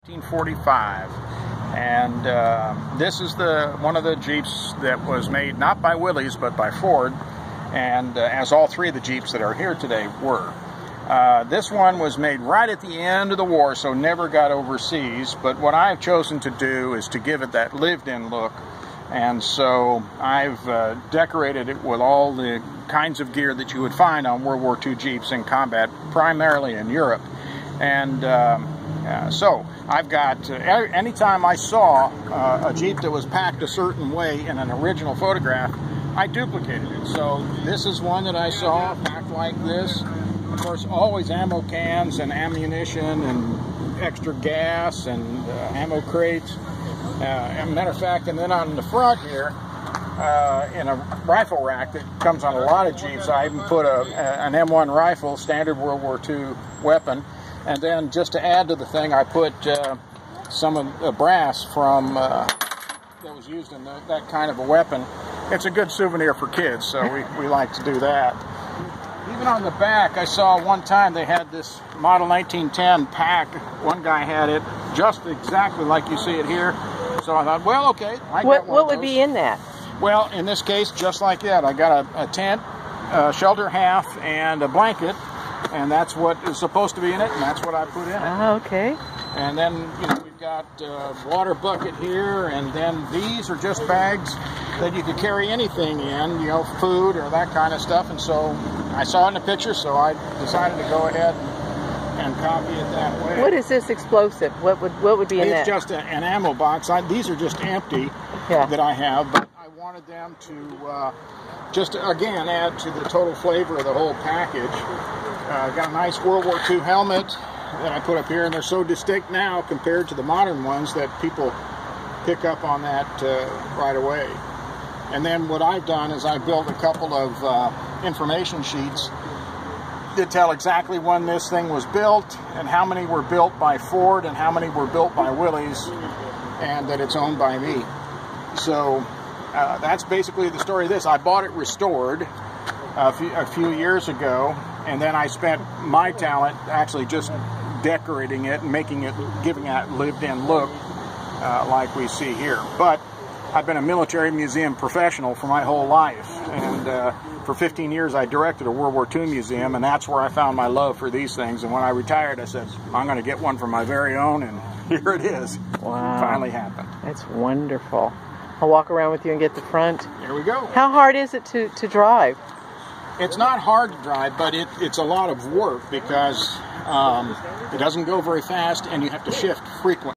1945, and this is one of the Jeeps that was made not by Willys but by Ford, and as all three of the Jeeps that are here today were. This one was made right at the end of the war, so never got overseas, but what I've chosen to do is to give it that lived-in look, and so I've decorated it with all the kinds of gear that you would find on World War II Jeeps in combat, primarily in Europe. And so I've got, anytime I saw a Jeep that was packed a certain way in an original photograph, I duplicated it. So this is one that I saw packed like this. Of course, always ammo cans and ammunition and extra gas and ammo crates. As a matter of fact, and then on the front here, in a rifle rack that comes on a lot of Jeeps, I even put an M1 rifle, standard World War II weapon. And then just to add to the thing, I put some of the brass from that was used in that kind of a weapon. It's a good souvenir for kids, so we like to do that. Even on the back, I saw one time they had this model 1910 pack. One guy had it just exactly like you see it here. So I thought, well, okay. What would be in that? Well, in this case, just like that, I got a tent, a shelter half, and a blanket. And that's what is supposed to be in it, and that's what I put in it. Oh, okay. And then, you know, we've got a water bucket here, and then these are just bags that you could carry anything in, you know, food or that kind of stuff. And so I saw it in the picture, so I decided to go ahead and copy it that way. What is this explosive? What would be in that? It's just an ammo box. These are just empty that I have, but I wanted them to just, again, add to the total flavor of the whole package. Got a nice World War II helmet that I put up here, and they're so distinct now compared to the modern ones that people pick up on that right away. And then what I've done is I built a couple of information sheets that tell exactly when this thing was built and how many were built by Ford and how many were built by Willys, and that it's owned by me. So that's basically the story of this. I bought it restored a few years ago, and then I spent my talent actually just decorating it and making it, giving that lived-in look like we see here. But I've been a military museum professional for my whole life, and for 15 years I directed a World War II museum, and that's where I found my love for these things. And when I retired, I said, I'm going to get one for my very own, and here it is. Wow. It finally happened. That's wonderful. I'll walk around with you and get the front. Here we go. How hard is it to drive? It's not hard to drive, but it's a lot of work because it doesn't go very fast, and you have to shift frequently.